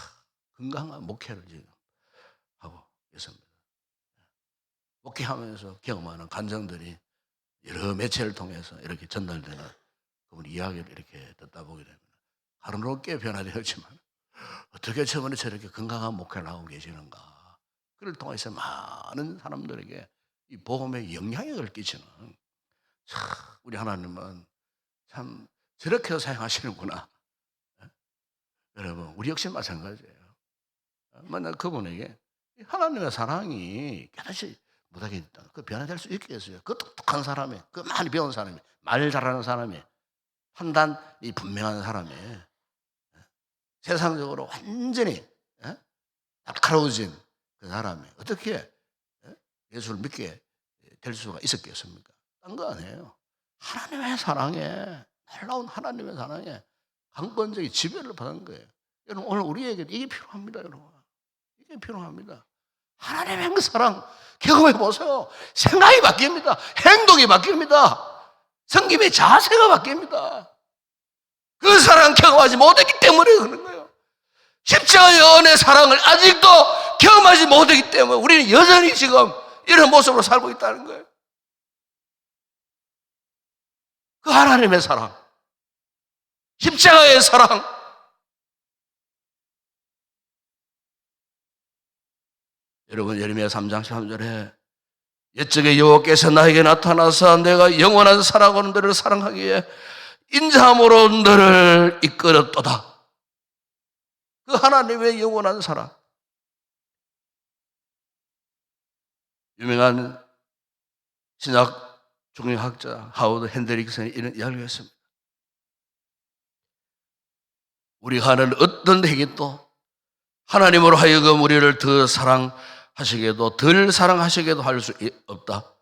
건강한 목회를 지금 하고 있습니다. 목회하면서 경험하는 감정들이 여러 매체를 통해서 이렇게 전달되는 그분 이야기를 이렇게 듣다 보게 됩니다. 하루롭게 변화되었지만 어떻게 저번에 저렇게 건강한 목회를 하고 계시는가, 그를 통해서 많은 사람들에게 이 복음의 영향력을 끼치는, 참 우리 하나님은 참 저렇게 사용하시는구나. 여러분, 우리 역시 마찬가지예요. 만약 그분에게 하나님의 사랑이 깨닫지 못하게 있다, 그 변화될 수 있겠어요? 그 똑똑한 사람이, 그 많이 배운 사람이, 말 잘하는 사람이, 판단이 분명한 사람이, 세상적으로 완전히 날카로워진 그 사람이 어떻게 예수를 믿게 될 수가 있었겠습니까? 딴 거 아니에요. 하나님의 사랑에, 놀라운 하나님의 사랑에 강권적인 지배를 받은 거예요. 여러분, 오늘 우리에게 이게 필요합니다. 여러분, 이게 필요합니다. 하나님의 그 사랑 경험해 보세요. 생각이 바뀝니다. 행동이 바뀝니다. 성김의 자세가 바뀝니다. 그 사랑 경험하지 못했기 때문에 그런 거예요. 십자가의 은혜의 사랑을 아직도 경험하지 못했기 때문에 우리는 여전히 지금 이런 모습으로 살고 있다는 거예요. 그 하나님의 사랑, 십자가의 사랑, 여러분 예레미야 3장 13절에 옛적에 여호와께서 나에게 나타나서 내가 영원한 사랑으로 너를 사랑하기에 인자함으로 너를 이끌었도다. 그 하나님의 영원한 사랑. 유명한 신학 종교학자 하워드 핸드릭슨이 이런 이야기를 했습니다. 우리가 하는 어떤 행위도 하나님으로 하여금 우리를 더 사랑하시게도 덜 사랑하시게도 할 수 없다.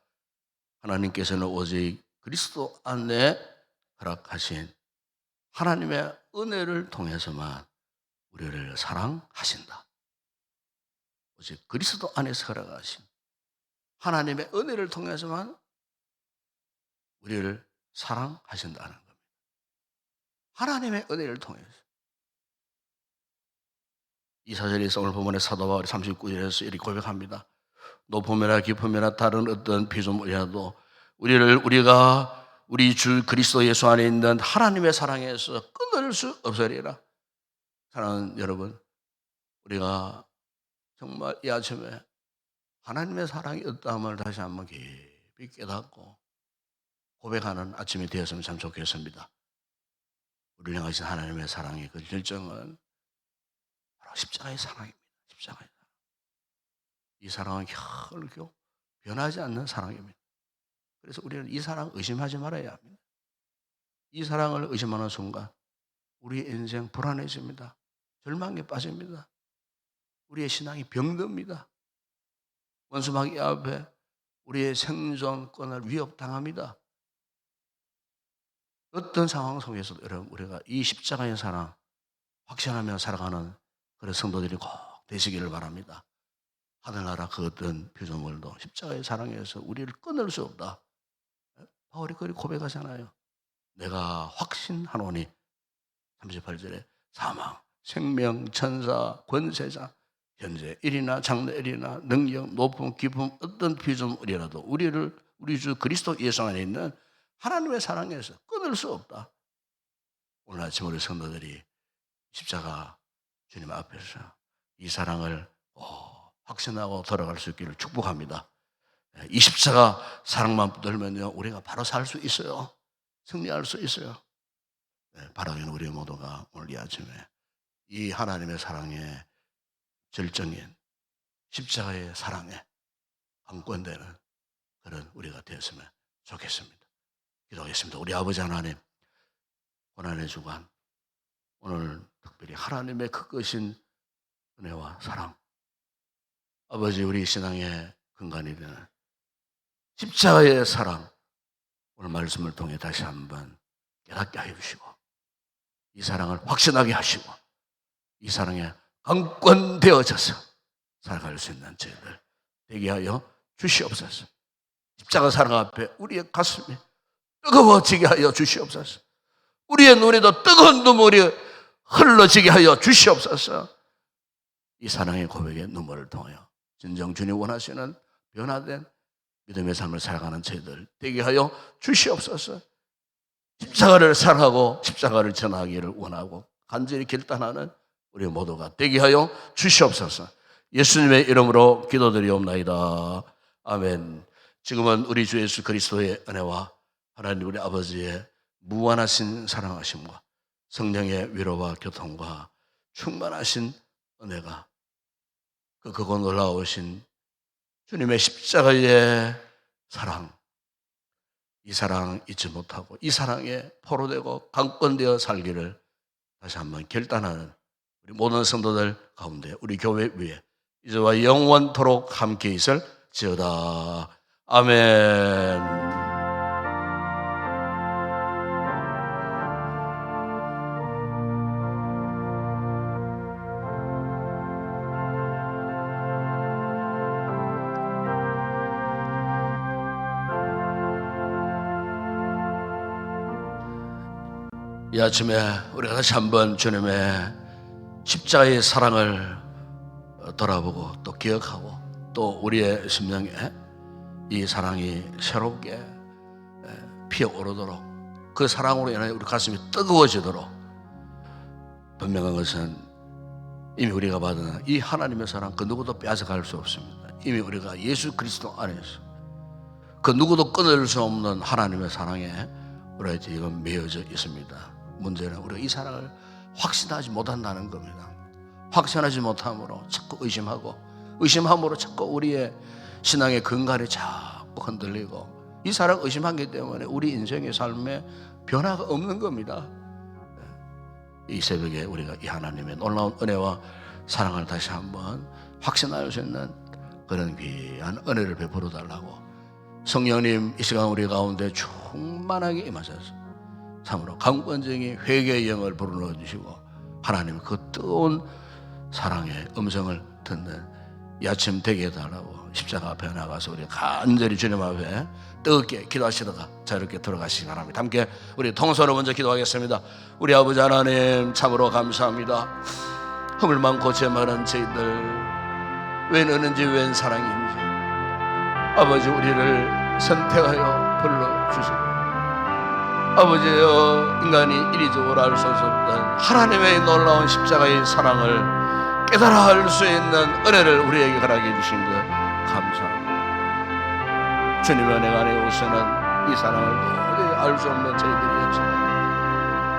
하나님께서는 오직 그리스도 안에 허락하신 하나님의 은혜를 통해서만 우리를 사랑하신다. 오직 그리스도 안에서 허락하신 하나님의 은혜를 통해서만 우리를 사랑하신다는 겁니다. 하나님의 은혜를 통해서. 이사절에서 오늘 본문의 사도 바울이 39절에서 이렇게 고백합니다. 높음이나 깊음이나 다른 어떤 피조물이라도 우리가 우리 주 그리스도 예수 안에 있는 하나님의 사랑에서 끊을 수 없으리라. 사랑하는 여러분, 우리가 정말 이 아침에 하나님의 사랑이 없다함을 다시 한번 깊이 깨닫고 고백하는 아침이 되었으면 참 좋겠습니다. 우리를 향하신 하나님의 사랑의 그 결정은 바로 십자가의 사랑입니다. 십자가의 사랑. 이 사랑은 결코 변하지 않는 사랑입니다. 그래서 우리는 이 사랑 의심하지 말아야 합니다. 이 사랑을 의심하는 순간 우리 인생 불안해집니다. 절망에 빠집니다. 우리의 신앙이 병듭니다. 원수마귀 앞에 우리의 생존권을 위협당합니다. 어떤 상황 속에서도 여러분 우리가 이 십자가의 사랑 확신하며 살아가는 그런 성도들이 꼭 되시기를 바랍니다. 하늘나라 그 어떤 피조물도 십자가의 사랑에서 우리를 끊을 수 없다. 바울이 그렇게 고백하잖아요. 내가 확신하노니 38절에 사망, 생명, 천사, 권세자, 현재 일이나 장래일이나 능력, 높음, 깊음 어떤 피조물이라도 우리 주 그리스도 예수 안에 있는 하나님의 사랑에서 끊을 수 없다. 오늘 아침 우리 성도들이 십자가 주님 앞에서 이 사랑을 확신하고 돌아갈 수 있기를 축복합니다. 이 십자가 사랑만 붙들면요 우리가 바로 살 수 있어요. 승리할 수 있어요. 바라는 우리 모두가 오늘 이 아침에 이 하나님의 사랑의 절정인 십자가의 사랑에 관건되는 그런 우리가 되었으면 좋겠습니다. 기도하겠습니다. 우리 아버지 하나님, 고난의 주간 오늘 특별히 하나님의 크신 은혜와 사랑, 아버지 우리 신앙의 근간이 되는 십자가의 사랑, 오늘 말씀을 통해 다시 한번 깨닫게 하여 주시고 이 사랑을 확신하게 하시고 이 사랑에 강권되어져서 살아갈 수 있는 저희들 되게 하여 주시옵소서. 십자가 사랑 앞에 우리의 가슴이 뜨거워지게 하여 주시옵소서. 우리의 눈에도 뜨거운 눈물이 흘러지게 하여 주시옵소서. 이 사랑의 고백의 눈물을 통하여 진정 주님 원하시는 변화된 믿음의 삶을 살아가는 저희들 되게 하여 주시옵소서. 십자가를 사랑하고 십자가를 전하기를 원하고 간절히 결단하는 우리 모두가 되게 하여 주시옵소서. 예수님의 이름으로 기도드리옵나이다. 아멘. 지금은 우리 주 예수 그리스도의 은혜와 하나님 우리 아버지의 무한하신 사랑하심과 성령의 위로와 교통과 충만하신 은혜가 그 크고 놀라우신 주님의 십자가의 사랑, 이 사랑 잊지 못하고 이 사랑에 포로되고 강권되어 살기를 다시 한번 결단하는 우리 모든 성도들 가운데 우리 교회 위에 이제와 영원토록 함께 있을지어다. 아멘. 이 아침에 우리가 다시 한번 주님의 십자가의 사랑을 돌아보고 또 기억하고 또 우리의 심령에 이 사랑이 새롭게 피어오르도록 그 사랑으로 인하여 우리 가슴이 뜨거워지도록 분명한 것은 이미 우리가 받은 이 하나님의 사랑 그 누구도 빼앗아갈 수 없습니다. 이미 우리가 예수 그리스도 안에서 그 누구도 끊을 수 없는 하나님의 사랑에 우리가 지금 매여져 있습니다. 문제는 우리가 이 사랑을 확신하지 못한다는 겁니다. 확신하지 못함으로 자꾸 의심함으로 자꾸 우리의 신앙의 근간이 자꾸 흔들리고, 이 사랑 의심하기 때문에 우리 인생의 삶에 변화가 없는 겁니다. 이 새벽에 우리가 이 하나님의 놀라운 은혜와 사랑을 다시 한번 확신할 수 있는 그런 귀한 은혜를 베풀어 달라고 성령님 이 시간 우리 가운데 충만하게 임하셔서 참으로 강권적인 회개의 영을 불어넣어 주시고, 하나님 그 뜨거운 사랑의 음성을 듣는 이 아침 되게 해달라고 십자가 앞에 나가서 우리 간절히 주님 앞에 뜨겁게 기도하시다가 자유롭게 들어가시기 바랍니다. 함께 우리 통성으로 먼저 기도하겠습니다. 우리 아버지 하나님, 참으로 감사합니다. 허물 많고 죄 많은 저희들, 웬 은은지 웬 사랑인지 아버지 우리를 선택하여 불러주시고, 아버지여, 인간이 이리저리 알 수 없었던 하나님의 놀라운 십자가의 사랑을 깨달아 할 수 있는 은혜를 우리에게 허락해 주신 것 감사합니다. 주님의 은혜가 안에 오시는 이 사랑을 도저히 알 수 없는 저희들이었지만,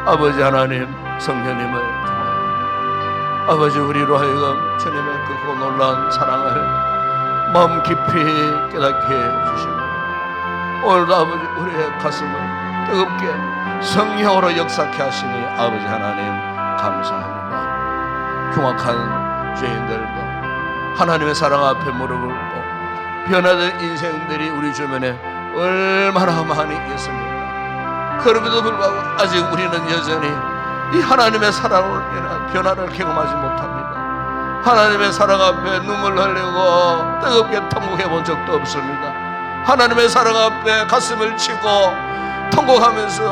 아버지 하나님 성령님을 통하여 아버지 우리로 하여금 주님의 그 놀라운 사랑을 마음 깊이 깨닫게 해주시고, 오늘도 아버지 우리의 가슴을 뜨겁게 성령으로 역사케 하시니 아버지 하나님 감사합니다. 흉악한 죄인들도 하나님의 사랑 앞에 무릎을 꿇고 변화된 인생들이 우리 주변에 얼마나 많이 있습니까? 그럼에도 불구하고 아직 우리는 여전히 이 하나님의 사랑으로 인한 변화를 경험하지 못합니다. 하나님의 사랑 앞에 눈물 흘리고 뜨겁게 통곡해 본 적도 없습니다. 하나님의 사랑 앞에 가슴을 치고 통곡하면서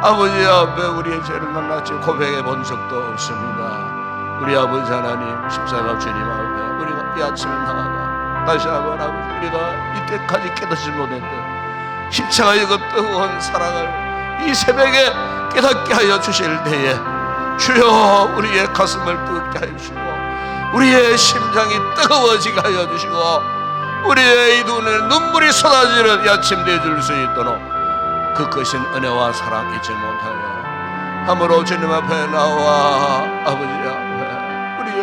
아버지 앞에 우리의 죄를 낱낱이 고백해 본 적도 없습니다. 우리 아버지 하나님, 십자가 주님 앞에 우리가 이 아침에 나아가 다시 한번 아버지 우리가 이때까지 깨닫지 못했던 십자가의 그 뜨거운 사랑을 이 새벽에 깨닫게 하여 주실 때에 주여 우리의 가슴을 뜨겁게 하여 주시고, 우리의 심장이 뜨거워지게 하여 주시고, 우리의 이 눈에 눈물이 쏟아지는 이 아침 되어줄 수 있도록 그 크신 은혜와 사랑 잊지 못하여 함으로 주님 앞에 나와 아버지 앞에 우리의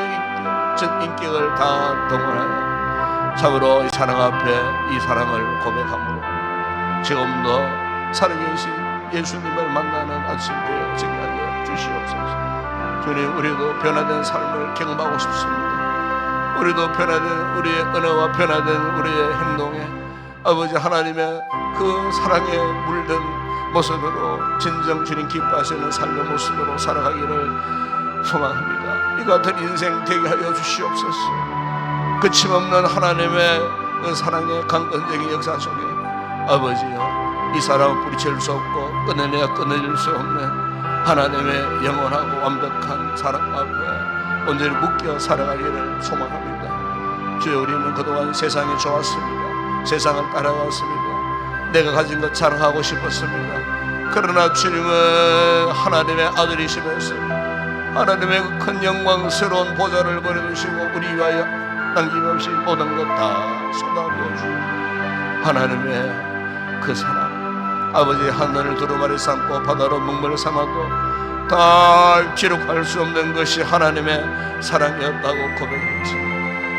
전 인격을 다 동원하여 참으로 이 사랑 앞에 이 사랑을 고백함으로 지금도 살아계신 예수님을 만나는 아침 되어지게 하여 주시옵소서. 주님, 우리도 변화된 삶을 경험하고 싶습니다. 우리도 변화된 우리의 은혜와 변화된 우리의 행동에 아버지 하나님의 그 사랑에 물든 모습으로 진정 주님 기뻐하시는 삶의 모습으로 살아가기를 소망합니다. 이 같은 인생 되게 하여 주시옵소서. 그침없는 하나님의 그 사랑의 강건적인 역사 속에 아버지여, 이 사랑을 뿌리칠 수 없고 끊어내야 끊어질 수 없는 하나님의 영원하고 완벽한 사랑 앞에 온전히 묶여 살아가기를 소망합니다. 주여, 우리는 그동안 세상이 좋았습니다. 세상을 따라왔습니다. 내가 가진 것 자랑하고 싶었습니다. 그러나 주님은 하나님의 아들이시면서 하나님의 큰 영광스러운 보좌를 보내주시고 우리 위하여 남김없이 모든 것 다 쏟아부어주고, 하나님의 그 사랑, 아버지 하늘을 두루마리 삼고 바다로 물을 삼아도 다 기록할 수 없는 것이 하나님의 사랑이었다고 고백했지.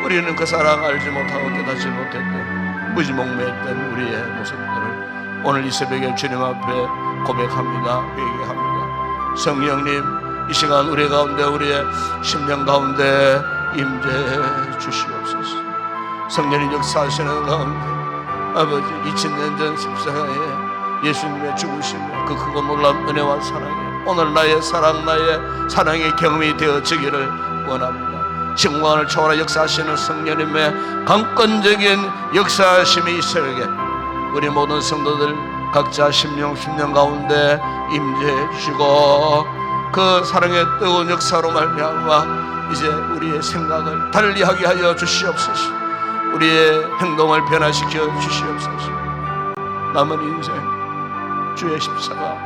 우리는 그 사랑 알지 못하고 깨닫지 못했던 무지몽매했던 우리의 모습들을 오늘 이 새벽에 주님 앞에 고백합니다. 회개합니다. 성령님, 이 시간 우리 가운데 우리의 심령 가운데 임재해 주시옵소서. 성령님 역사하시는 가운데 아버지 2000년 전 십자가에 예수님의 죽으심과 그 크고 놀라운 은혜와 사랑에 오늘 나의 사랑, 나의 사랑의 경험이 되어지기를 원합니다. 시공간을 초월해 역사하시는 성령님의 강권적인 역사하심이 이 새벽에 우리 모든 성도들 각자 심령 가운데 임재해 주시고, 그 사랑의 뜨거운 역사로 말미암아 이제 우리의 생각을 달리하게 하여 주시옵소서. 우리의 행동을 변화시켜 주시옵소서. 남은 인생 주의 십자가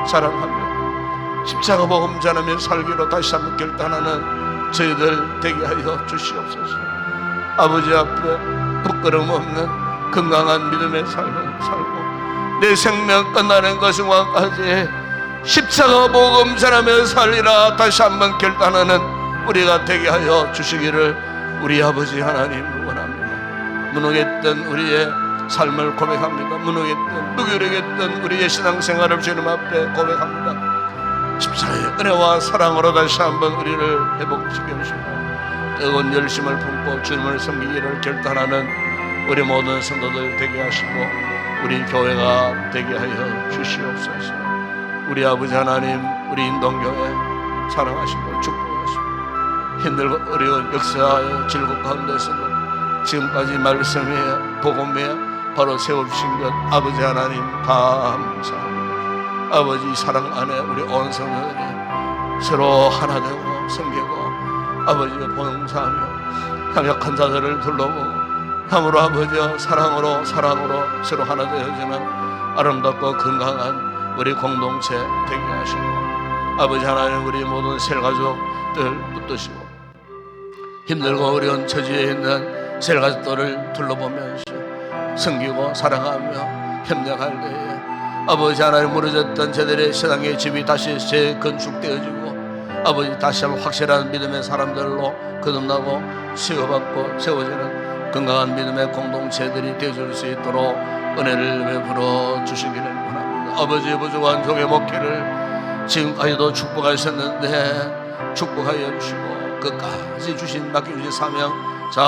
사랑하며 십자가 복음 전하며 살기로 다시 한번 결단하는 저희들 되게 하여 주시옵소서. 아버지 앞에 부끄럼 없는 건강한 믿음의 삶을 살고 내 생명 끝나는 그 순간까지 십자가 복음 전하며 살리라 다시 한번 결단하는 우리가 되게 하여 주시기를 우리 아버지 하나님을 원합니다. 무능했던 우리의 삶을 고백합니다. 무능했던 무기력했던 우리의 신앙생활을 주님 앞에 고백합니다. 십자가의 은혜와 사랑으로 다시 한번 우리를 회복시켜 주시고 뜨거운 열심을 품고 주님을 섬기기를 결단하는 우리 모든 성도들 되게 하시고 우리 교회가 되게 하여 주시옵소서. 우리 아버지 하나님, 우리 인동교회 사랑하시고 축복하시고 힘들고 어려운 역사의 질곡 가운데서도 지금까지 말씀에 복음에 바로 세워주신 것 아버지 하나님 감사합니다. 아버지 사랑 안에 우리 온 성도들이 서로 하나 되고 섬기고 아버지의 봉사하며 협력한 자들을 둘러보고 참으로 아버지여 사랑으로 서로 하나 되어지는 아름답고 건강한 우리 공동체 되게 하시고 아버지 하나님 우리 모든 셀가족들 붙드시고 힘들고 어려운 처지에 있는 셀가족들을 둘러보면서 섬기고 사랑하며 협력할 때에 아버지 하나님 무너졌던 저들의 세상의 집이 다시 재건축되어지고 아버지 다시 한번 확실한 믿음의 사람들로 거듭나고 치유받고 세워지는 건강한 믿음의 공동체들이 되어줄 수 있도록 은혜를 베풀어 주시기를 원합니다. 아버지의 부족한 종의 목회를 지금까지도 축복하셨는데 축복하여 주시고 끝까지 주신 맡겨주신 사명 잘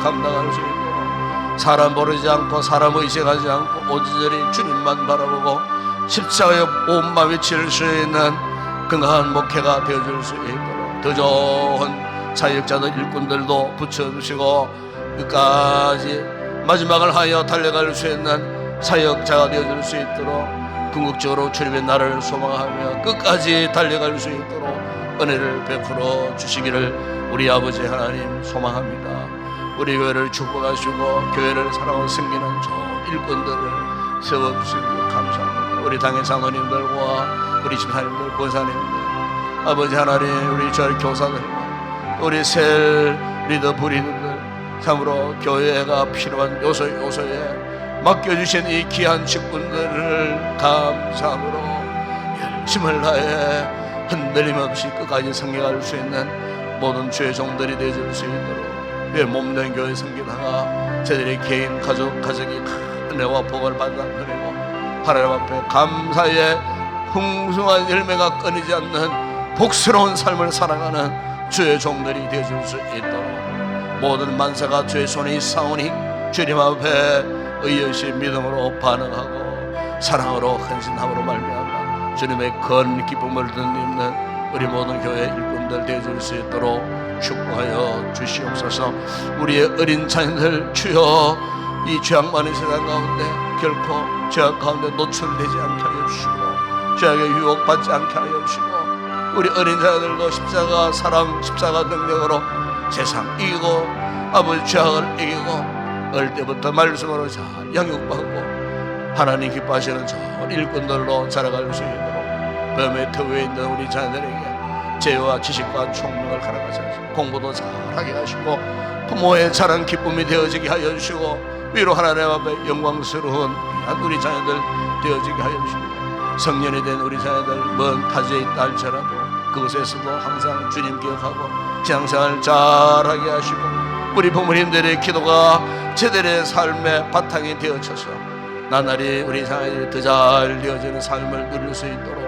감당할 수 있도록 사람 모르지 않고 사람 의식하지 않고 오직이 주님만 바라보고 십자가에 온 마음이 치를 수 있는 건강한 목회가 되어줄 수 있도록 더 좋은 사역자들 일꾼들도 붙여주시고 끝까지 마지막을 하여 달려갈 수 있는 사역자가 되어줄 수 있도록 궁극적으로 주님의 나라를 소망하며 끝까지 달려갈 수 있도록 은혜를 베풀어 주시기를 우리 아버지 하나님 소망합니다. 우리 교회를 축복하시고 교회를 사랑하고 섬기는 좋은 일꾼들을 세워주시기 감사합니다. 우리 당의 장로님들과 우리 집사님들, 권사님들, 아버지 하나님 우리 저희 교사들과 우리 셀 리더 부리들 참으로 교회가 필요한 요소에 맡겨주신 이 귀한 직분들을 감사함으로 열심을 다해 흔들림 없이 끝까지 섬겨갈 수 있는 모든 주의 종들이 되어줄 수 있도록 내 몸된 교회 섬기다가 저들의 개인 가족이 큰 은혜와 복을 받아 그리고 하나님 앞에 감사의 풍성한 열매가 끊이지 않는 복스러운 삶을 살아가는 주의 종들이 되어줄 수 있도록 모든 만사가 주의 손에 있사오니 주님 앞에 의여시 믿음으로 반응하고 사랑으로 헌신함으로 말미암아 주님의 큰 기쁨을 듣는 우리 모든 교회 일꾼들 되어줄 수 있도록 축복하여 주시옵소서. 우리의 어린 자녀들 주여 이 죄악 많은 세상 가운데 결코 죄악 가운데 노출되지 않게 하여 주시고 죄악에 유혹받지 않게 하여 주시고 우리 어린 자녀들도 십자가 사랑 십자가 능력으로 세상 이기고 아버지 죄악을 이기고 어릴 때부터 말씀으로 잘 양육받고 하나님 기뻐하시는 좋은 일꾼들로 자라갈 수 있도록 범의 터위에 있는 우리 자녀들에게 재와 지식과 총명을 가라가셔서 공부도 잘하게 하시고 부모의 자란 기쁨이 되어지게 하여 주시고 위로 하나님 앞에 영광스러운 귀한 우리 자녀들 되어지게 하여 주시고 성년이 된 우리 자녀들 먼 타지에 있다 할지라도 그곳에서도 항상 주님 기억하고 신앙생활 잘하게 하시고 우리 부모님들의 기도가 제들의 삶의 바탕이 되어져서 나날이 우리 자녀들이 더 잘 되어지는 삶을 누릴 수 있도록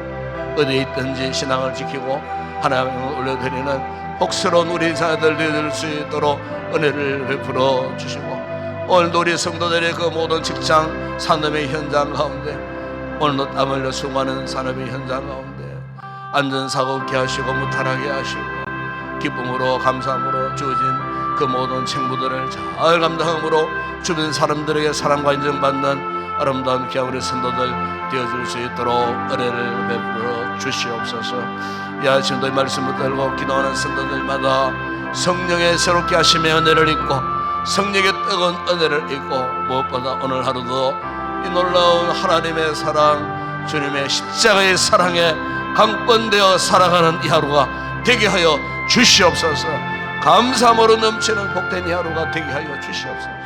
어디에 있든지 신앙을 지키고 하나님을 올려드리는 복스러운 우리 자녀들 되어질 수 있도록 은혜를 베풀어 주시고 오늘도 우리 성도들의 그 모든 직장 산업의 현장 가운데 오늘도 땀 흘려 수많은 산업의 현장 가운데 안전사고 없게 하시고 무탈하게 하시고 기쁨으로 감사함으로 주어진 그 모든 책무들을 잘 감당함으로 주변 사람들에게 사랑과 인정받는 아름다운 귀한 우리 성도들 되어줄 수 있도록 은혜를 베풀어 주시옵소서. 이 아침도 이 말씀을 들고 기도하는 성도들마다 성령의 새롭게 하심의 은혜를 입고 성령의 뜨거운 은혜를 입고 무엇보다 오늘 하루도 이 놀라운 하나님의 사랑 주님의 십자가의 사랑에 강권되어 살아가는 이 하루가 되게 하여 주시옵소서. 감사함으로 넘치는 복된 이 하루가 되게 하여 주시옵소서.